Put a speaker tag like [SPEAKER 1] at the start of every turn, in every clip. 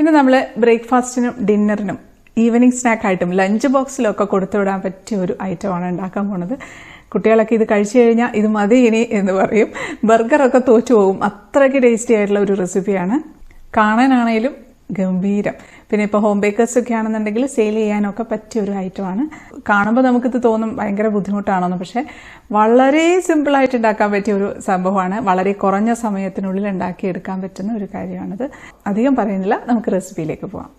[SPEAKER 1] ഇന്ന് നമ്മൾ ബ്രേക്ക്ഫാസ്റ്റിനും ഡിന്നറിനും evening snack ആയിട്ടും ലഞ്ച് ബോക്സിലൊക്കെ കൊടുത്തുവിടാൻ പറ്റിയ ഒരു ഐറ്റമാണ് ഉണ്ടാക്കാൻ പോണത്. കുട്ടികളൊക്കെ ഇത് കഴിച്ചു കഴിഞ്ഞാൽ ഇത് മതി ഇനി എന്ന് പറയും. ബർഗറൊക്കെ തോറ്റു പോകും, അത്രയ്ക്ക് ടേസ്റ്റി ആയിട്ടുള്ള ഒരു റെസിപ്പിയാണ്. കാണാനാണേലും ഗംഭീരം. പിന്നെ ഇപ്പോൾ ഹോം ബേക്കേഴ്സ് ഒക്കെ ആണെന്നുണ്ടെങ്കിൽ സെയിൽ ചെയ്യാനൊക്കെ പറ്റിയ ഒരു ഐറ്റമാണ്. കാണുമ്പോൾ നമുക്കിത് തോന്നും ഭയങ്കര ബുദ്ധിമുട്ടാണെന്ന്, പക്ഷേ വളരെ സിമ്പിളായിട്ട് ഉണ്ടാക്കാൻ പറ്റിയ ഒരു സംഭവമാണ്. വളരെ കുറഞ്ഞ സമയത്തിനുള്ളിൽ ഉണ്ടാക്കിയെടുക്കാൻ പറ്റുന്ന ഒരു കാര്യമാണിത്. അധികം പറയുന്നില്ല, നമുക്ക് റെസിപ്പിയിലേക്ക് പോകാം.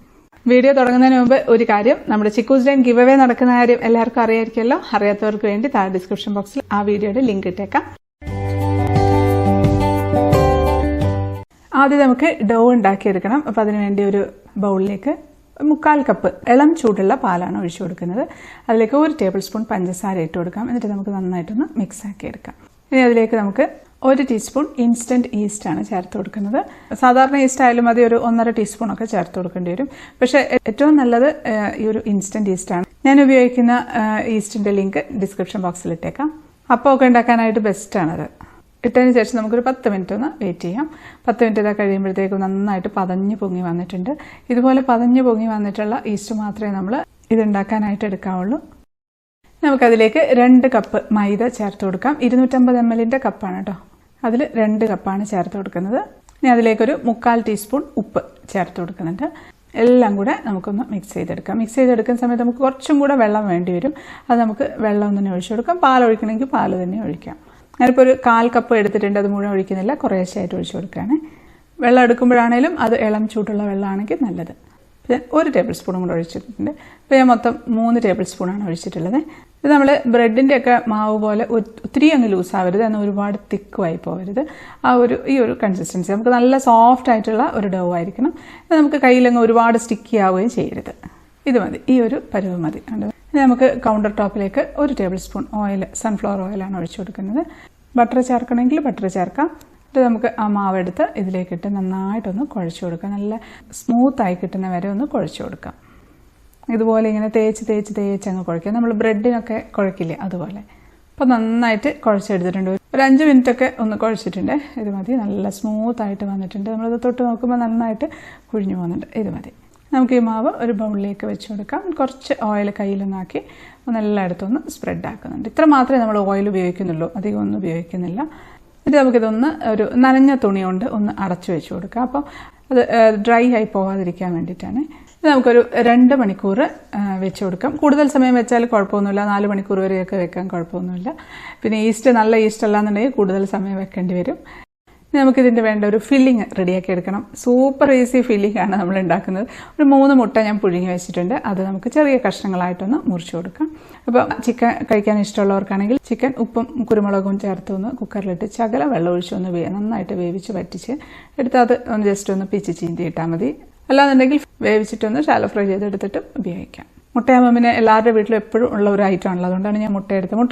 [SPEAKER 1] വീഡിയോ തുടങ്ങുന്നതിന് മുമ്പ് ഒരു കാര്യം, നമ്മുടെ ചിക്കൂസ് ഡൈൻ ഗിവ് അവേ നടക്കുന്ന കാര്യം എല്ലാവർക്കും അറിയായിരിക്കുമല്ലോ. അറിയാത്തവർക്ക് വേണ്ടി താഴെ ഡിസ്ക്രിപ്ഷൻ ബോക്സിൽ ആ വീഡിയോയുടെ ലിങ്ക് ഇട്ടേക്കാം. ആദ്യം നമുക്ക് ഡോ ഉണ്ടാക്കിയെടുക്കണം. അപ്പം അതിനുവേണ്ടി ഒരു ബൗളിലേക്ക് 3/4 കപ്പ് ഇളം ചൂടുള്ള പാലാണ് ഒഴിച്ചു കൊടുക്കുന്നത്. അതിലേക്ക് 1 ടേബിൾ സ്പൂൺ പഞ്ചസാര ഇട്ട് കൊടുക്കാം. എന്നിട്ട് നമുക്ക് നന്നായിട്ടൊന്ന് മിക്സ് ആക്കി എടുക്കാം. ഇനി അതിലേക്ക് നമുക്ക് 1 ടീസ്പൂൺ ഇൻസ്റ്റന്റ് ഈസ്റ്റ് ആണ് ചേർത്ത് കൊടുക്കുന്നത്. സാധാരണ ഈസ്റ്റ് ആയാലും മതി, ഒരു 1.5 ടീസ്പൂണൊക്കെ ചേർത്ത് കൊടുക്കേണ്ടി വരും. പക്ഷേ ഏറ്റവും നല്ലത് ഈ ഒരു ഇൻസ്റ്റന്റ് ഈസ്റ്റ് ആണ്. ഞാൻ ഉപയോഗിക്കുന്ന ഈസ്റ്റിന്റെ ലിങ്ക് ഡിസ്ക്രിപ്ഷൻ ബോക്സിൽ ഇട്ടേക്കാം. അപ്പം ഒക്കെ ഉണ്ടാക്കാനായിട്ട് ബെസ്റ്റാണത്. ഇട്ടതിന് ശേഷം നമുക്കൊരു 10 മിനിറ്റ് ഒന്ന് വെയിറ്റ് ചെയ്യാം. 10 മിനിറ്റ് കഴിയുമ്പോഴത്തേക്കും നന്നായിട്ട് പതഞ്ഞ് പൊങ്ങി വന്നിട്ടുണ്ട്. ഇതുപോലെ പതഞ്ഞ് പൊങ്ങി വന്നിട്ടുള്ള ഈസ്റ്റ് മാത്രമേ നമ്മൾ ഇതുണ്ടാക്കാനായിട്ട് എടുക്കാവുള്ളൂ. നമുക്കതിലേക്ക് 2 കപ്പ് മൈദ ചേർത്ത് കൊടുക്കാം. 250 ml കപ്പാണ് കേട്ടോ. അതിൽ 2 കപ്പാണ് ചേർത്ത് കൊടുക്കുന്നത്. ഇനി അതിലേക്കൊരു 3/4 ടീസ്പൂൺ ഉപ്പ് ചേർത്ത് കൊടുക്കുന്നുണ്ട്. എല്ലാം കൂടെ നമുക്കൊന്ന് മിക്സ് ചെയ്തെടുക്കാം. മിക്സ് ചെയ്തെടുക്കുന്ന സമയത്ത് നമുക്ക് കുറച്ചും കൂടെ വെള്ളം വേണ്ടി വരും. അത് നമുക്ക് വെള്ളം തന്നെ ഒഴിച്ചു കൊടുക്കാം. പാൽ ഒഴിക്കണമെങ്കിൽ പാൽ തന്നെ ഒഴിക്കാം. ഞാനിപ്പോൾ ഒരു 1/4 കപ്പ് എടുത്തിട്ടുണ്ട്. അത് മുഴുവൻ ഒഴിക്കുന്നില്ല, കുറേശ്ശായിട്ട് ഒഴിച്ചു കൊടുക്കുകയാണ്. വെള്ളം എടുക്കുമ്പോഴാണേലും അത് ഇളം ചൂടുള്ള വെള്ളമാണെങ്കിൽ നല്ലത്. പിന്നെ 1 ടേബിൾ സ്പൂണും കൂടെ ഒഴിച്ചിട്ടുണ്ട്. ഇപ്പോൾ ഞാൻ മൊത്തം 3 ടേബിൾ സ്പൂണാണ് ഒഴിച്ചിട്ടുള്ളത്. ഇത് നമ്മൾ ബ്രെഡിൻ്റെ ഒക്കെ മാവ് പോലെ ഒത്തിരി അങ്ങ് ലൂസാവരുത്, എന്നാൽ ഒരുപാട് തിക്കുമായി പോകരുത്. ഈ ഒരു കൺസിസ്റ്റൻസി നമുക്ക് നല്ല സോഫ്റ്റ് ആയിട്ടുള്ള ഒരു ഡോ ആയിരിക്കണം. നമുക്ക് കയ്യിലങ്ങ് ഒരുപാട് സ്റ്റിക്കി ആവുകയും ചെയ്യരുത്. ഇത് മതി, ഈ ഒരു പരുവ് മതി. നമുക്ക് കൗണ്ടർ ടോപ്പിലേക്ക് 1 ടേബിൾ സ്പൂൺ ഓയിൽ, സൺഫ്ലവർ ഓയിലാണ് ഒഴിച്ചു കൊടുക്കുന്നത്. ബട്ടർ ചേർക്കണമെങ്കിൽ ബട്ടർ ചേർക്കാം. ഇത് നമുക്ക് ആ മാവെടുത്ത് ഇതിലേക്കിട്ട് നന്നായിട്ടൊന്ന് കുഴച്ചു കൊടുക്കാം. നല്ല സ്മൂത്തായി കിട്ടുന്ന വരെ ഒന്ന് കുഴച്ചു കൊടുക്കാം. ഇതുപോലെ ഇങ്ങനെ തേച്ച് അങ്ങ് കുഴക്കുക. നമ്മൾ ബ്രെഡിനൊക്കെ കുഴക്കില്ലേ അതുപോലെ. അപ്പോൾ നന്നായിട്ട് കുഴച്ചെടുത്തിട്ടുണ്ട്. ഒരു 5 മിനിറ്റൊക്കെ ഒന്ന് കുഴച്ചിട്ടുണ്ട്. ഇത് മതി, നല്ല സ്മൂത്തായിട്ട് വന്നിട്ടുണ്ട്. നമ്മളിത് തൊട്ട് നോക്കുമ്പോൾ നന്നായിട്ട് കുഴിഞ്ഞു പോകുന്നുണ്ട്. ഇത് മതി. നമുക്ക് ഈ മാവ് ഒരു ബൗളിലേക്ക് വെച്ച് കൊടുക്കാം. കുറച്ച് ഓയിൽ കയ്യിലൊന്നാക്കി എല്ലായിടത്തും സ്പ്രെഡ് ആക്കുന്നുണ്ട്. ഇത്ര മാത്രമേ നമ്മൾ ഓയിൽ ഉപയോഗിക്കുന്നുള്ളൂ, അധികം ഒന്നും ഉപയോഗിക്കുന്നില്ല. എന്നിട്ട് നമുക്കിതൊന്ന് ഒരു നനഞ്ഞ തുണി കൊണ്ട് ഒന്ന് അടച്ചു വെച്ച് കൊടുക്കാം. അപ്പോൾ അത് ഡ്രൈ ആയി പോകാതിരിക്കാൻ വേണ്ടിയിട്ടാണ്. ഇത് നമുക്കൊരു 2 മണിക്കൂർ വെച്ച് കൊടുക്കാം. കൂടുതൽ സമയം വെച്ചാൽ കുഴപ്പമൊന്നുമില്ല, 4 മണിക്കൂർ വരെയൊക്കെ വെക്കാൻ കുഴപ്പമൊന്നുമില്ല. പിന്നെ നല്ല ഈസ്റ്റ് അല്ലാന്നുണ്ടെങ്കിൽ കൂടുതൽ സമയം വെക്കേണ്ടി വരും. നമുക്കിതിൻ്റെ വേണ്ട ഒരു ഫില്ലിങ് റെഡിയാക്കി എടുക്കണം. സൂപ്പർ ഈസി ഫില്ലിംഗ് ആണ് നമ്മൾ ഉണ്ടാക്കുന്നത്. ഒരു 3 മുട്ട ഞാൻ പുഴുങ്ങി വെച്ചിട്ടുണ്ട്. അത് നമുക്ക് ചെറിയ കഷ്ണങ്ങളായിട്ടൊന്ന് മുറിച്ച് കൊടുക്കാം. അപ്പോൾ ചിക്കൻ കഴിക്കാൻ ഇഷ്ടമുള്ളവർക്കാണെങ്കിൽ ചിക്കൻ ഉപ്പും കുരുമുളകും ചേർത്തൊന്ന് കുക്കറിലിട്ട് ശകലം വെള്ളം ഒഴിച്ചൊന്ന് നന്നായിട്ട് വേവിച്ച് വറ്റിച്ച് എടുത്ത് അത് ഒന്ന് ജസ്റ്റ് ഒന്ന് പിച്ച് ചീന്തി ഇട്ടാൽ മതി. അല്ലാന്നുണ്ടെങ്കിൽ വേവിച്ചിട്ടൊന്ന് ഷാലോ ഫ്രൈ ചെയ്തെടുത്തിട്ട് ഉപയോഗിക്കാം. മുട്ടയാകുമ്പോൾ പിന്നെ എല്ലാവരുടെ വീട്ടിലും എപ്പോഴും ഉള്ള ഒരു ഐറ്റം ആണല്ലോ, അതുകൊണ്ടാണ് ഞാൻ മുട്ട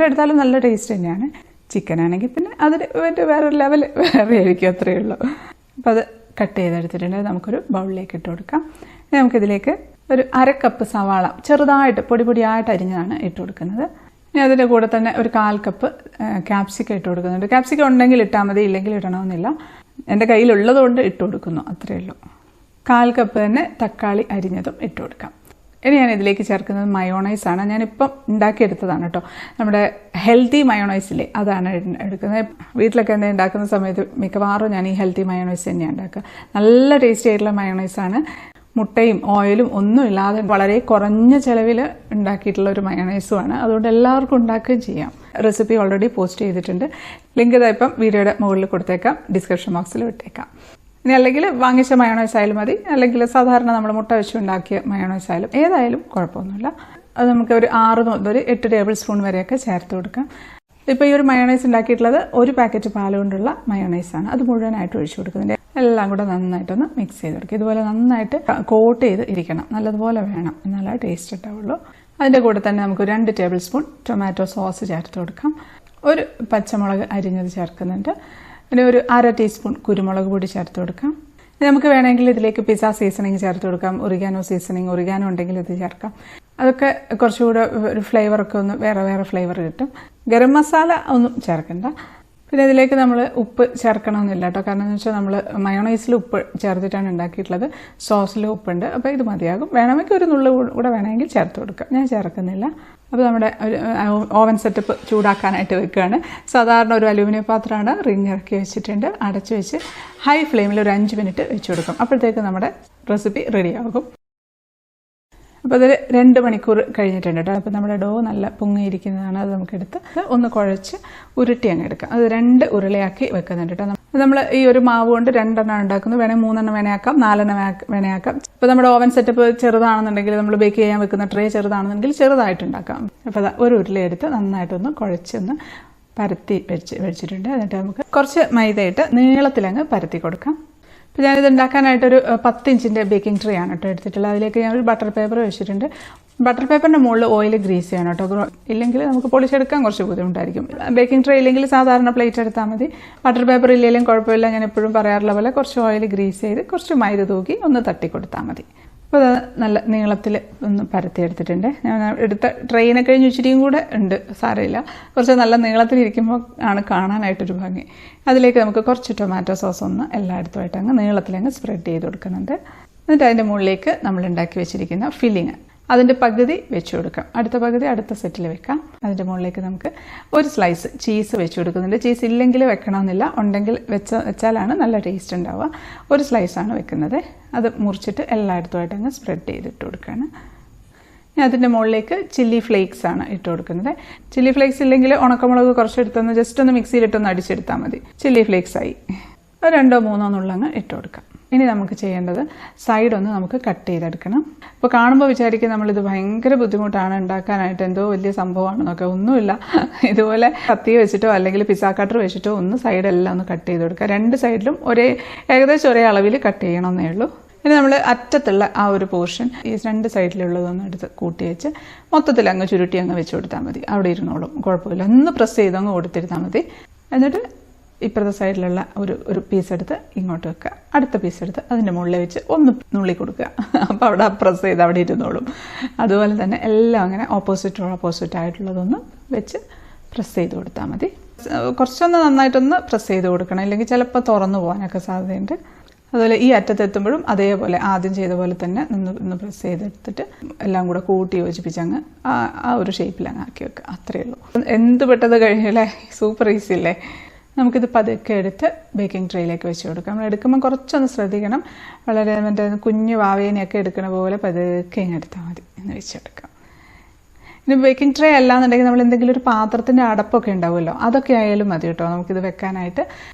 [SPEAKER 1] എടുത്താലും നല്ല ടേസ്റ്റ് തന്നെയാണ്. ചിക്കൻ ആണെങ്കിൽ പിന്നെ അതിന് വേറൊരു ലെവൽ വേറെ ആയിരിക്കും, അത്രയേ ഉള്ളൂ. അപ്പോൾ അത് കട്ട് ചെയ്തെടുത്തിട്ടുണ്ട്. നമുക്കൊരു ബൗളിലേക്ക് ഇട്ട് കൊടുക്കാം. ഇനി നമുക്കിതിലേക്ക് ഒരു 1/2 കപ്പ് സവാള ചെറുതായിട്ട് പൊടിയായിട്ട് അരിഞ്ഞതാണ് ഇട്ട് കൊടുക്കുന്നത്. ഇനി അതിൻ്റെ കൂടെ തന്നെ ഒരു 1/4 കപ്പ് ക്യാപ്സിക്കം ഇട്ട് കൊടുക്കുന്നുണ്ട്. ക്യാപ്സിക്കം ഉണ്ടെങ്കിൽ ഇട്ടാൽ മതി, ഇല്ലെങ്കിൽ ഇടണമെന്നില്ല. എൻ്റെ കയ്യിലുള്ളത് കൊണ്ട് ഇട്ട് കൊടുക്കുന്നു, അത്രയേ ഉള്ളൂ. 1/4 കപ്പ് തന്നെ തക്കാളി അരിഞ്ഞതും ഇട്ട് കൊടുക്കാം. ഇനി ഞാൻ ഇതിലേക്ക് ചേർക്കുന്നത് മയോണൈസ് ആണ്. ഞാനിപ്പം ഉണ്ടാക്കിയെടുത്തതാണ് കേട്ടോ. നമ്മുടെ ഹെൽത്തി മയോണൈസില്ലേ, അതാണ് എടുക്കുന്നത്. വീട്ടിലൊക്കെ എന്തെങ്കിലും ഉണ്ടാക്കുന്ന സമയത്ത് മിക്കവാറും ഞാൻ ഈ ഹെൽത്തി മയോണൈസ് തന്നെയാണ് ഉണ്ടാക്കുക. നല്ല ടേസ്റ്റി ആയിട്ടുള്ള മയോണൈസാണ്. മുട്ടയും ഓയിലും ഒന്നും ഇല്ലാതെ വളരെ കുറഞ്ഞ ചിലവിൽ ഉണ്ടാക്കിയിട്ടുള്ള ഒരു മയോണൈസുമാണ്. അതുകൊണ്ട് എല്ലാവർക്കും ഉണ്ടാക്കുകയും ചെയ്യാം. റെസിപ്പി ഓൾറെഡി പോസ്റ്റ് ചെയ്തിട്ടുണ്ട്. ലിങ്ക് ഇതായിപ്പം വീഡിയോയുടെ മുകളിൽ കൊടുത്തേക്കാം, ഡിസ്ക്രിപ്ഷൻ ബോക്സിൽ ഇട്ടേക്കാം. ഇനി അല്ലെങ്കിൽ വാങ്ങിച്ച മയോണൈസ് ആയാലും മതി, അല്ലെങ്കിൽ സാധാരണ നമ്മൾ മുട്ട വെച്ച് ഉണ്ടാക്കിയ മയോണൈസ് ആയാലും ഏതായാലും കുഴപ്പമൊന്നുമില്ല. അത് നമുക്ക് ഒരു 6 മുതൽ 8 ടേബിൾ സ്പൂൺ വരെയൊക്കെ ചേർത്ത് കൊടുക്കാം. ഇപ്പോൾ ഈ ഒരു മയോണൈസ് ഉണ്ടാക്കിയിട്ടുള്ളത് 1 പാക്കറ്റ് പാൽ കൊണ്ടുള്ള മയോണൈസാണ്. അത് മുഴുവനായിട്ട് ഒഴിച്ചു കൊടുക്കുന്നുണ്ട്. എല്ലാം കൂടെ നന്നായിട്ടൊന്ന് മിക്സ് ചെയ്ത് കൊടുക്കുക. ഇതുപോലെ നന്നായിട്ട് കോട്ട് ചെയ്ത് ഇരിക്കണം, നല്ലതുപോലെ വേണം, എന്നാലേ ടേസ്റ്റ് ഉണ്ടാവുള്ളൂ. അതിൻ്റെ കൂടെ തന്നെ നമുക്ക് 2 ടേബിൾ സ്പൂൺ ടൊമാറ്റോ സോസ് ചേർത്ത് കൊടുക്കാം. 1 പച്ചമുളക് അരിഞ്ഞത് ചേർക്കുന്നുണ്ട്. പിന്നെ ഒരു 1/2 ടീസ്പൂൺ കുരുമുളക് പൊടി ചേർത്ത് കൊടുക്കാം. നമുക്ക് വേണമെങ്കിൽ ഇതിലേക്ക് പിസ്സ സീസണിങ് ചേർത്ത് കൊടുക്കാം. ഒറിഗാനോ ഉണ്ടെങ്കിൽ ഇത് ചേർക്കാം. അതൊക്കെ കുറച്ചുകൂടെ ഒരു ഫ്ലേവറൊക്കെ ഒന്ന് വേറെ ഫ്ലേവർ കിട്ടും. ഗരം മസാല ഒന്നും ചേർക്കണ്ട. പിന്നെ ഇതിലേക്ക് നമ്മൾ ഉപ്പ് ചേർക്കണമെന്നില്ല കേട്ടോ. കാരണം എന്ന് വെച്ചാൽ നമ്മൾ മയോണൈസിൽ ഉപ്പ് ചേർത്തിട്ടാണ് ഉണ്ടാക്കിയിട്ടുള്ളത്. സോസിൽ ഉപ്പുണ്ട്. അപ്പോൾ ഇത് മതിയാകും. വേണമെങ്കിൽ ഒരു നുള്ളു കൂടെ വേണമെങ്കിൽ ചേർത്ത് കൊടുക്കാം. ഞാൻ ചേർക്കുന്നില്ല. അപ്പോൾ നമ്മുടെ ഒരു ഓവൻ സെറ്റപ്പ് ചൂടാക്കാനായിട്ട് വെക്കുകയാണ്. സാധാരണ ഒരു അലൂമിനിയം പാത്രമാണ്. റിങ് ഇറക്കി വെച്ചിട്ടുണ്ട്. അടച്ചു വെച്ച് ഹൈ ഫ്ലെയിമിൽ ഒരു 5 മിനിറ്റ് വെച്ച് കൊടുക്കും. അപ്പോഴത്തേക്ക് നമ്മുടെ റെസിപ്പി റെഡിയാകും. അപ്പോൾ അതൊരു 2 മണിക്കൂർ കഴിഞ്ഞിട്ടുണ്ട് കേട്ടോ. അപ്പോൾ നമ്മുടെ ഡോ നല്ല പൊങ്ങിയിരിക്കുന്നതാണ്. അത് നമുക്കെടുത്ത് ഒന്ന് കുഴച്ച് ഉരുട്ടി അങ്ങ് എടുക്കാം. അത് 2 ഉരുളയാക്കി വെക്കുന്നുണ്ട് കേട്ടോ. നമ്മൾ ഈ ഒരു മാവ് കൊണ്ട് 2 എണ്ണം ഉണ്ടാക്കുന്നത്. വേണമെങ്കിൽ 3 എണ്ണം വേണയാക്കാം, 4 എണ്ണം വേണയാക്കാം. ഇപ്പോൾ നമ്മുടെ ഓവൻ സെറ്റപ്പ് ചെറുതാണെന്നുണ്ടെങ്കിൽ, നമ്മൾ ബേക്ക് ചെയ്യാൻ വെക്കുന്ന ട്രേ ചെറുതാണെന്നുണ്ടെങ്കിൽ ചെറുതായിട്ടുണ്ടാക്കാം. അപ്പോൾ ഒരു ഉരുളയെടുത്ത് നന്നായിട്ടൊന്ന് കുഴച്ചൊന്ന് പരത്തി വെച്ചിട്ടുണ്ട്. എന്നിട്ട് നമുക്ക് കുറച്ച് മൈദയിട്ട് നീളത്തിലങ്ങ് പരത്തി കൊടുക്കാം. അപ്പോൾ ഞാനിത് ഉണ്ടാക്കാനായിട്ടൊരു 10 ഇഞ്ചിൻ്റെ ബേക്കിംഗ് ട്രേ ആണ് കേട്ടോ എടുത്തിട്ടുള്ളത്. അതിലേക്ക് ഞാനൊരു ബട്ടർ പേപ്പർ വെച്ചിട്ടുണ്ട്. ബട്ടർ പേപ്പറിൻ്റെ മുകളിൽ ഓയിൽ ഗ്രീസ് ചെയ്യണം കേട്ടോ. ഇല്ലെങ്കിൽ നമുക്ക് പൊളിച്ചെടുക്കാൻ കുറച്ച് ബുദ്ധിമുട്ടായിരിക്കും. ബേക്കിംഗ് ട്രേ ഇല്ലെങ്കിൽ സാധാരണ പ്ലേറ്റ് എടുത്താൽ മതി. ബട്ടർ പേപ്പർ ഇല്ലെങ്കിലും കുഴപ്പമില്ല. ഞാൻ എപ്പോഴും പറയാറുള്ള പോലെ കുറച്ച് ഓയിൽ ഗ്രീസ് ചെയ്ത് കുറച്ച് മൈദ തൂക്കി ഒന്ന് തട്ടി കൊടുത്താൽ മതി. അപ്പോൾ അത് നല്ല നീളത്തിൽ ഒന്ന് പരത്തിയെടുത്തിട്ടുണ്ട്. ഞാൻ എടുത്ത ട്രെയിനെ കഴിഞ്ഞ് ഇച്ചിരിയും കൂടെ ഉണ്ട്, സാരമില്ല. കുറച്ച് നല്ല നീളത്തിലിരിക്കുമ്പോൾ ആണ് കാണാനായിട്ടൊരു ഭംഗി. അതിലേക്ക് നമുക്ക് കുറച്ച് ടൊമാറ്റോ സോസ് ഒന്ന് എല്ലായിടത്തുമായിട്ട് അങ്ങ് നീളത്തിലങ്ങ് സ്പ്രെഡ് ചെയ്ത് കൊടുക്കുന്നുണ്ട്. എന്നിട്ട് അതിൻ്റെ മുകളിലേക്ക് നമ്മൾ ഉണ്ടാക്കി വെച്ചിരിക്കുന്ന ഫില്ലിങ് അതിൻ്റെ പകുതി വെച്ച് കൊടുക്കാം. അടുത്ത പകുതി അടുത്ത സെറ്റിൽ വെക്കാം. അതിൻ്റെ മുകളിലേക്ക് നമുക്ക് ഒരു സ്ലൈസ് ചീസ് വെച്ച് കൊടുക്കുന്നുണ്ട്. ചീസ് ഇല്ലെങ്കിൽ വെക്കണമെന്നില്ല, ഉണ്ടെങ്കിൽ വെച്ചാലാണ് നല്ല ടേസ്റ്റ് ഉണ്ടാവുക. ഒരു സ്ലൈസാണ് വെക്കുന്നത്. അത് മുറിച്ചിട്ട് എല്ലായിടത്തുമായിട്ട് അങ്ങ് സ്പ്രെഡ് ചെയ്തിട്ട് കൊടുക്കുകയാണ്. ഞാൻ അതിൻ്റെ മുകളിലേക്ക് ചില്ലി ഫ്ലേക്സ് ആണ് ഇട്ട് കൊടുക്കുന്നത്. ചില്ലി ഫ്ലേക്സ് ഇല്ലെങ്കിൽ ഉണക്കമുളക് കുറച്ചെടുത്തൊന്ന് ജസ്റ്റ് ഒന്ന് മിക്സിയിലിട്ടൊന്ന് അടിച്ചെടുത്താൽ മതി. ചില്ലി ഫ്ലേക്സ് ആയി. 2 3 നുള്ളങ്ങ് ഇട്ട് കൊടുക്കാം. ഇനി നമുക്ക് ചെയ്യേണ്ടത് സൈഡൊന്ന് നമുക്ക് കട്ട് ചെയ്തെടുക്കണം. അപ്പോൾ കാണുമ്പോൾ വിചാരിക്കും നമ്മളിത് ഭയങ്കര ബുദ്ധിമുട്ടാണ് ഉണ്ടാക്കാനായിട്ട്, എന്തോ വലിയ സംഭവമാണെന്നൊക്കെ. ഒന്നുമില്ല. ഇതുപോലെ കത്തി വെച്ചിട്ടോ അല്ലെങ്കിൽ പിസ്സ കട്ടർ വെച്ചിട്ടോ ഒന്ന് സൈഡെല്ലാം ഒന്ന് കട്ട് ചെയ്ത് കൊടുക്കുക. 2 സൈഡിലും ഏകദേശം ഒരേ അളവിൽ കട്ട് ചെയ്യണമെന്നേ ഉള്ളൂ. ഇനി നമ്മൾ അറ്റത്തുള്ള ആ ഒരു പോർഷൻ ഈ 2 സൈഡിലുള്ളതൊന്നും എടുത്ത് കൂട്ടി വെച്ച് മൊത്തത്തിൽ അങ്ങ് ചുരുട്ടി അങ്ങ് വെച്ച് കൊടുത്താൽ മതി. അവിടെ ഇരുന്നോളും, കുഴപ്പമില്ല. ഒന്ന് പ്രസ് ചെയ്ത് അങ്ങ് കൊടുത്തിരുന്നാൽ മതി. എന്നിട്ട് ഇപ്പുറത്തെ സൈഡിലുള്ള ഒരു പീസ് എടുത്ത് ഇങ്ങോട്ട് വെക്കുക. അടുത്ത പീസ് എടുത്ത് അതിൻ്റെ മുകളിൽ വെച്ച് ഒന്ന് നുള്ളി കൊടുക്കുക. അപ്പോൾ അവിടെ പ്രസ് ചെയ്ത് അവിടെ ഇരുന്നോളും. അതുപോലെ തന്നെ എല്ലാം അങ്ങനെ ഓപ്പോസിറ്റ് ആയിട്ടുള്ളതൊന്ന് വെച്ച് പ്രസ് ചെയ്ത് കൊടുത്താൽ മതി. കുറച്ചൊന്ന് നന്നായിട്ടൊന്ന് പ്രസ് ചെയ്ത് കൊടുക്കണം, ഇല്ലെങ്കിൽ ചിലപ്പോൾ തുറന്നു പോകാനൊക്കെ സാധ്യതയുണ്ട്. അതുപോലെ ഈ അറ്റത്തെത്തുമ്പോഴും അതേപോലെ ആദ്യം ചെയ്ത പോലെ തന്നെ ഒന്ന് പ്രസ് ചെയ്തെടുത്തിട്ട് എല്ലാം കൂടെ കൂട്ടി യോജിപ്പിച്ച് അങ്ങ് ആ ഒരു ഷേപ്പിൽ അങ്ങ് ആക്കി വെക്കുക. അത്രയേ ഉള്ളൂ. എന്ത് പെട്ടത് കഴിഞ്ഞല്ലേ, സൂപ്പർ ഈസി അല്ലേ. നമുക്കിത് പതുക്കെ എടുത്ത് ബേക്കിംഗ് ട്രേയിലേക്ക് വെച്ച് കൊടുക്കാം. നമ്മൾ എടുക്കുമ്പോൾ കുറച്ചൊന്ന് ശ്രദ്ധിക്കണം. വളരെ മറ്റേ കുഞ്ഞു വാവേനെയൊക്കെ എടുക്കണ പോലെ പതുക്കെ ഇങ്ങനെ എടുത്താൽ മതി. എന്ന് വെച്ചെടുക്കാം. ഇനി ബേക്കിംഗ് ട്രേ അല്ലാന്നുണ്ടെങ്കിൽ നമ്മൾ എന്തെങ്കിലും ഒരു പാത്രത്തിൻ്റെ അടപ്പൊക്കെ ഉണ്ടാവുമല്ലോ, അതൊക്കെ ആയാലും മതി കേട്ടോ നമുക്കിത് വെക്കാനായിട്ട്.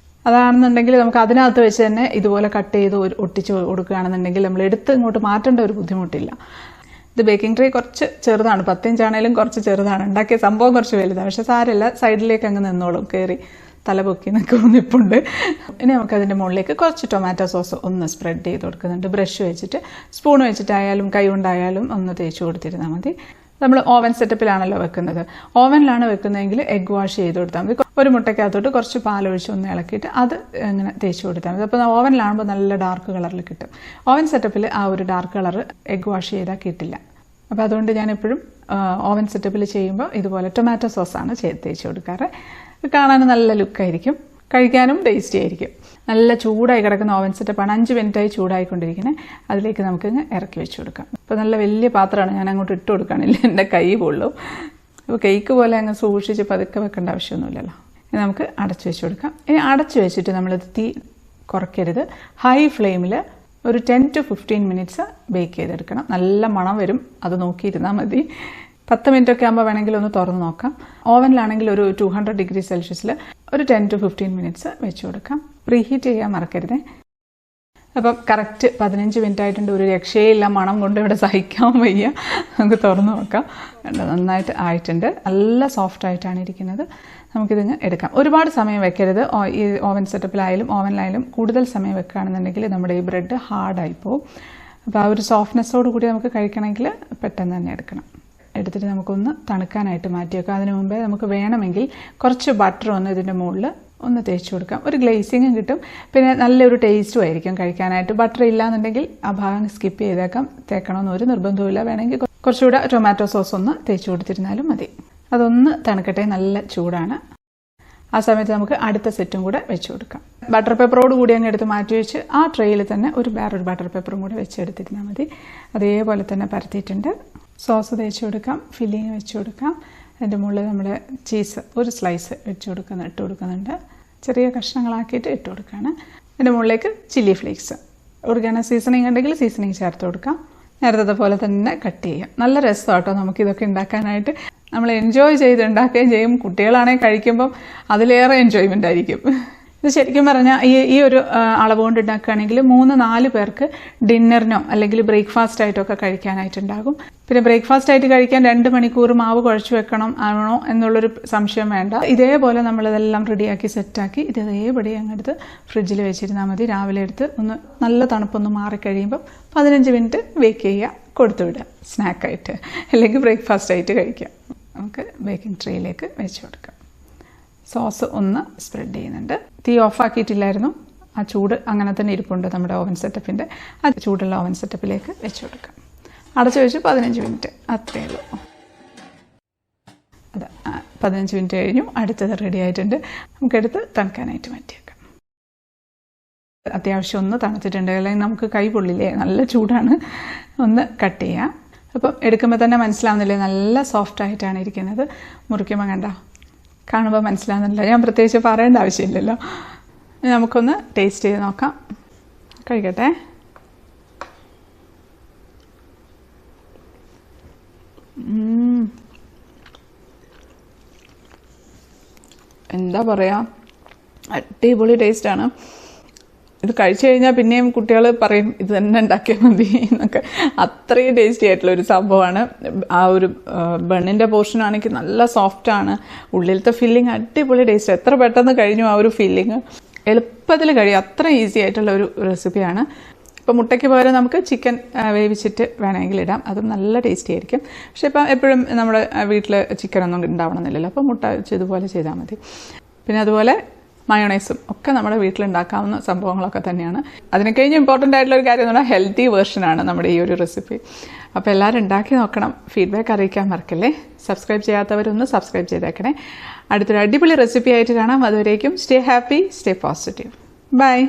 [SPEAKER 1] അതാണെന്നുണ്ടെങ്കിൽ നമുക്ക് അതിനകത്ത് വെച്ച് തന്നെ ഇതുപോലെ കട്ട് ചെയ്ത് ഒട്ടിച്ച് കൊടുക്കുകയാണെന്നുണ്ടെങ്കിൽ നമ്മൾ എടുത്ത് ഇങ്ങോട്ട് മാറ്റേണ്ട ഒരു ബുദ്ധിമുട്ടില്ല. ഇത് ബേക്കിംഗ് ട്രേ കുറച്ച് ചെറുതാണ്, 10 ഇഞ്ചാണേലും കുറച്ച് ചെറുതാണ്. ഉണ്ടാക്കിയ സംഭവം കുറച്ച് വലുതാണ്. പക്ഷെ സാരമില്ല, സൈഡിലേക്ക് അങ്ങ് നിന്നോളും. കയറി തലപൊക്കി നിൽക്കുന്നുണ്ട്. ഇനി നമുക്കതിൻ്റെ മുകളിലേക്ക് കുറച്ച് ടൊമാറ്റോ സോസ് ഒന്ന് സ്പ്രെഡ് ചെയ്ത് കൊടുക്കുന്നുണ്ട്. ബ്രഷ് വെച്ചിട്ട് സ്പൂൺ വെച്ചിട്ടായാലും കൈ കൊണ്ടായാലും ഒന്ന് തേച്ച് കൊടുത്തിരുന്നാൽ മതി. നമ്മൾ ഓവൻ സെറ്റപ്പിലാണല്ലോ വെക്കുന്നത്. ഓവനിലാണ് വെക്കുന്നതെങ്കിൽ എഗ് വാഷ് ചെയ്ത് കൊടുത്താൽ മതി. ഒരു മുട്ടയ്ക്കകത്തോട്ട് കുറച്ച് പാലൊഴിച്ച് ഒന്ന് ഇളക്കിയിട്ട് അത് ഇങ്ങനെ തേച്ച് കൊടുത്താൽ മതി. അപ്പോൾ ഓവനിലാകുമ്പോൾ നല്ല ഡാർക്ക് കളറിൽ കിട്ടും. ഓവൻ സെറ്റപ്പിൽ ആ ഒരു ഡാർക്ക് കളർ എഗ് വാഷ് ചെയ്താൽ കിട്ടില്ല. അപ്പോൾ അതുകൊണ്ട് ഞാനെപ്പോഴും ഓവൻ സെറ്റപ്പിൽ ചെയ്യുമ്പോൾ ഇതുപോലെ ടൊമാറ്റോ സോസാണ് തേച്ച് കൊടുക്കാറ്. കാണാൻ നല്ല ലുക്കായിരിക്കും, കഴിക്കാനും ടേസ്റ്റി ആയിരിക്കും. നല്ല ചൂടായി കിടക്കുന്ന ഓവൻ സെറ്റപ്പാണ്. 5 മിനിറ്റായി ചൂടായിക്കൊണ്ടിരിക്കുന്നത്. അതിലേക്ക് നമുക്കിങ്ങ് ഇറക്കി വെച്ച് കൊടുക്കാം. ഇപ്പോൾ നല്ല വലിയ പാത്രമാണ്, ഞാൻ അങ്ങോട്ട് ഇട്ട് കൊടുക്കുകയാണില്ല, എൻ്റെ കൈ പൊള്ളും. അപ്പോൾ കേക്ക് പോലെ അങ്ങ് സൂക്ഷിച്ച് പതുക്കെ വെക്കേണ്ട ആവശ്യമൊന്നുമില്ലല്ലോ. ഇനി നമുക്ക് അടച്ചു വെച്ച് കൊടുക്കാം. ഇനി അടച്ചു വെച്ചിട്ട് നമ്മളിത് തീ കുറയ്ക്കരുത്. ഹൈ ഫ്ലെയിമിൽ ഒരു 10 to 15 മിനിറ്റ്സ് ബേക്ക് ചെയ്തെടുക്കണം. നല്ല മണം വരും, അത് നോക്കിയിരുന്നാൽ മതി. 10 മിനിറ്റൊക്കെ ആകുമ്പോൾ വേണമെങ്കിൽ ഒന്ന് തുറന്ന് നോക്കാം. ഓവനിലാണെങ്കിൽ ഒരു 200 ഡിഗ്രി സെൽഷ്യസിൽ ഒരു 10 to 15 മിനിറ്റ്സ് വെച്ച് കൊടുക്കാം. പ്രീഹീറ്റ് ചെയ്യാൻ മറക്കരുതേ. അപ്പം കറക്റ്റ് 15 മിനിറ്റ് ആയിട്ടുണ്ട്. ഒരു രക്ഷയില്ല, മണം കൊണ്ട് ഇവിടെ സഹിക്കാൻ വയ്യ. നമുക്ക് തുറന്ന് നോക്കാം. നന്നായിട്ട് ആയിട്ടുണ്ട്, നല്ല സോഫ്റ്റ് ആയിട്ടാണ് ഇരിക്കുന്നത്. നമുക്കിതിങ്ങ് എടുക്കാം. ഒരുപാട് സമയം വെക്കരുത്. ഈ ഓവൻ സെറ്റപ്പിലായാലും ഓവനിലായാലും കൂടുതൽ സമയം വെക്കുകയാണെന്നുണ്ടെങ്കിൽ നമ്മുടെ ഈ ബ്രെഡ് ഹാർഡായി പോവും. അപ്പോൾ ആ ഒരു സോഫ്റ്റ്നെസ്സോട് കൂടി നമുക്ക് കഴിക്കണമെങ്കിൽ പെട്ടെന്ന് തന്നെ എടുക്കണം. എടുത്തിട്ട് നമുക്കൊന്ന് തണുക്കാനായിട്ട് മാറ്റി വെക്കാം. അതിന് മുമ്പേ നമുക്ക് വേണമെങ്കിൽ കുറച്ച് ബട്ടർ ഒന്ന് ഇതിൻ്റെ മുകളിൽ ഒന്ന് തേച്ച് കൊടുക്കാം. ഒരു ഗ്ലേസിങ്ങും കിട്ടും, പിന്നെ നല്ലൊരു ടേസ്റ്റും ആയിരിക്കും കഴിക്കാനായിട്ട്. ബട്ടർ ഇല്ലാന്നുണ്ടെങ്കിൽ ആ ഭാഗം സ്കിപ്പ് ചെയ്തേക്കാം. തേക്കണമെന്ന് ഒരു നിർബന്ധവുമില്ല. വേണമെങ്കിൽ കുറച്ചുകൂടെ ടൊമാറ്റോ സോസ് ഒന്ന് തേച്ച് കൊടുത്തിരുന്നാലും മതി. അതൊന്ന് തണുക്കട്ടെ, നല്ല ചൂടാണ്. ആ സമയത്ത് നമുക്ക് അടുത്ത സെറ്റും കൂടെ വെച്ച് കൊടുക്കാം. ബട്ടർ പേപ്പറോട് കൂടി അങ്ങ് എടുത്ത് മാറ്റി വെച്ച് ആ ട്രെയിൽ തന്നെ വേറൊരു ബട്ടർ പേപ്പറും കൂടെ വെച്ചെടുത്തിരുന്നാൽ മതി. അതേപോലെ തന്നെ പരത്തിയിട്ടുണ്ട്. സോസ് തേച്ച് കൊടുക്കാം, ഫില്ലിങ് വെച്ച് കൊടുക്കാം. അതിൻ്റെ മുകളിൽ നമ്മൾ ചീസ് ഒരു സ്ലൈസ് ഇട്ട് കൊടുക്കുന്നുണ്ട്. ചെറിയ കഷ്ണങ്ങളാക്കിയിട്ട് ഇട്ട് കൊടുക്കുകയാണ്. അതിൻ്റെ മുകളിലേക്ക് ചില്ലി ഫ്ലേക്സ്. ഓർഗാനോ സീസണിങ് ഉണ്ടെങ്കിൽ സീസണിങ് ചേർത്ത് കൊടുക്കാം. നേരത്തെ പോലെ തന്നെ കട്ട് ചെയ്യാം. നല്ല രസമാട്ടോ നമുക്കിതൊക്കെ ഉണ്ടാക്കാനായിട്ട്. നമ്മൾ എൻജോയ് ചെയ്ത് ഉണ്ടാക്കുകയും ചെയ്യും. കുട്ടികളാണെങ്കിൽ കഴിക്കുമ്പം അതിലേറെ എൻജോയ്മെൻ്റ് ആയിരിക്കും. ഇത് ശരിക്കും പറഞ്ഞാൽ ഈ ഒരു അളവ് കൊണ്ട് ഉണ്ടാക്കുകയാണെങ്കിൽ 3-4 പേർക്ക് ഡിന്നറിനോ അല്ലെങ്കിൽ ബ്രേക്ക്ഫാസ്റ്റ് ആയിട്ടൊക്കെ കഴിക്കാനായിട്ടുണ്ടാകും. പിന്നെ ബ്രേക്ക്ഫാസ്റ്റ് ആയിട്ട് കഴിക്കാൻ 2 മണിക്കൂർ മാവ് കുഴച്ച് വെക്കണം ആണോ എന്നുള്ളൊരു സംശയം വേണ്ട. ഇതേപോലെ നമ്മളിതെല്ലാം റെഡിയാക്കി സെറ്റാക്കി ഇതേപടി അങ്ങെടുത്ത് ഫ്രിഡ്ജിൽ വെച്ചിരുന്നാൽ മതി. രാവിലെ എടുത്ത് ഒന്ന് നല്ല തണുപ്പൊന്ന് മാറിക്കഴിയുമ്പം 15 മിനിറ്റ് ബേക്ക് ചെയ്യുക, കൊടുത്തു വിടുക സ്നാക്കായിട്ട്, അല്ലെങ്കിൽ ബ്രേക്ക്ഫാസ്റ്റ് ആയിട്ട് കഴിക്കാം. നമുക്ക് ബേക്കിംഗ് ട്രേയിലേക്ക് വെച്ച് കൊടുക്കാം. സോസ് ഒന്ന് സ്പ്രെഡ് ചെയ്യുന്നുണ്ട്. തീ ഓഫാക്കിയിട്ടില്ലായിരുന്നു. ആ ചൂട് അങ്ങനെ തന്നെ ഇരിപ്പുണ്ട് നമ്മുടെ ഓവൻ സെറ്റപ്പിൻ്റെ. ആ ചൂടുള്ള ഓവൻ സെറ്റപ്പിലേക്ക് വെച്ച് കൊടുക്കാം. അടച്ചു വെച്ച് 15 മിനിറ്റ്, അത്രയേ ഉള്ളൂ. അത് 15 മിനിറ്റ് കഴിഞ്ഞു. അടുത്തത് റെഡി ആയിട്ടുണ്ട്. നമുക്കെടുത്ത് തണുക്കാനായിട്ട് മാറ്റിയേക്കാം. അത്യാവശ്യം ഒന്ന് തണുത്തിട്ടുണ്ട്, അല്ലെങ്കിൽ നമുക്ക് കൈ പൊള്ളില്ലേ, നല്ല ചൂടാണ്. ഒന്ന് കട്ട് ചെയ്യാം. അപ്പം എടുക്കുമ്പോൾ തന്നെ മനസ്സിലാവുന്നില്ലേ, നല്ല സോഫ്റ്റ് ആയിട്ടാണ് ഇരിക്കുന്നത്. മുറിക്കുമ്പോൾ കണ്ട കാണുമ്പോൾ മനസ്സിലാവുന്നില്ല. ഞാൻ പ്രത്യേകിച്ച് പറയേണ്ട ആവശ്യമില്ലല്ലോ. നമുക്കൊന്ന് ടേസ്റ്റ് ചെയ്ത് നോക്കാം. കഴിക്കട്ടെ. എന്താ പറയുക, അടിപൊളി ടേസ്റ്റാണ്. ഇത് കഴിച്ചു കഴിഞ്ഞാൽ പിന്നെയും കുട്ടികൾ പറയും ഇത് തന്നെ ഉണ്ടാക്കിയാൽ മതി എന്നൊക്കെ. അത്രയും ടേസ്റ്റി ആയിട്ടുള്ള ഒരു സംഭവമാണ്. ആ ഒരു ബണ്ണിൻ്റെ പോർഷൻ ആണെങ്കിൽ നല്ല സോഫ്റ്റാണ്. ഉള്ളിലത്തെ ഫില്ലിങ് അടിപൊളി ടേസ്റ്റ്. എത്ര പെട്ടെന്ന് കഴിഞ്ഞു ആ ഒരു ഫില്ലിങ്. എളുപ്പത്തിൽ കഴിയും. അത്ര ഈസി ആയിട്ടുള്ള ഒരു റെസിപ്പിയാണ്. ഇപ്പോൾ മുട്ടയ്ക്ക് പകരം നമുക്ക് ചിക്കൻ വേവിച്ചിട്ട് വേണമെങ്കിൽ ഇടാം. അതും നല്ല ടേസ്റ്റി ആയിരിക്കും. പക്ഷെ ഇപ്പം എപ്പോഴും നമ്മുടെ വീട്ടിൽ ചിക്കനൊന്നും ഉണ്ടാവണമെന്നില്ലല്ലോ. അപ്പോൾ മുട്ട ഇതുപോലെ ചെയ്താൽ മതി. പിന്നെ അതുപോലെ മയോണൈസും ഒക്കെ നമ്മുടെ വീട്ടിലുണ്ടാക്കാവുന്ന സംഭവങ്ങളൊക്കെ തന്നെയാണ്. അതിനെ കഴിഞ്ഞ് ഇമ്പോർട്ടൻ്റ് ആയിട്ടുള്ള ഒരു കാര്യം എന്ന് പറഞ്ഞാൽ ഹെൽത്തി വേർഷനാണ് നമ്മുടെ ഈ ഒരു റെസിപ്പി. അപ്പോൾ എല്ലാവരും ഉണ്ടാക്കി നോക്കണം. ഫീഡ്ബാക്ക് അറിയിക്കാൻ മറക്കല്ലേ. സബ്സ്ക്രൈബ് ചെയ്യാത്തവരൊന്ന് സബ്സ്ക്രൈബ് ചെയ്തേക്കണേ. അടുത്തൊരു അടിപൊളി റെസിപ്പി ആയിട്ട് കാണാം. അതുവരേക്കും stay happy, stay positive. By.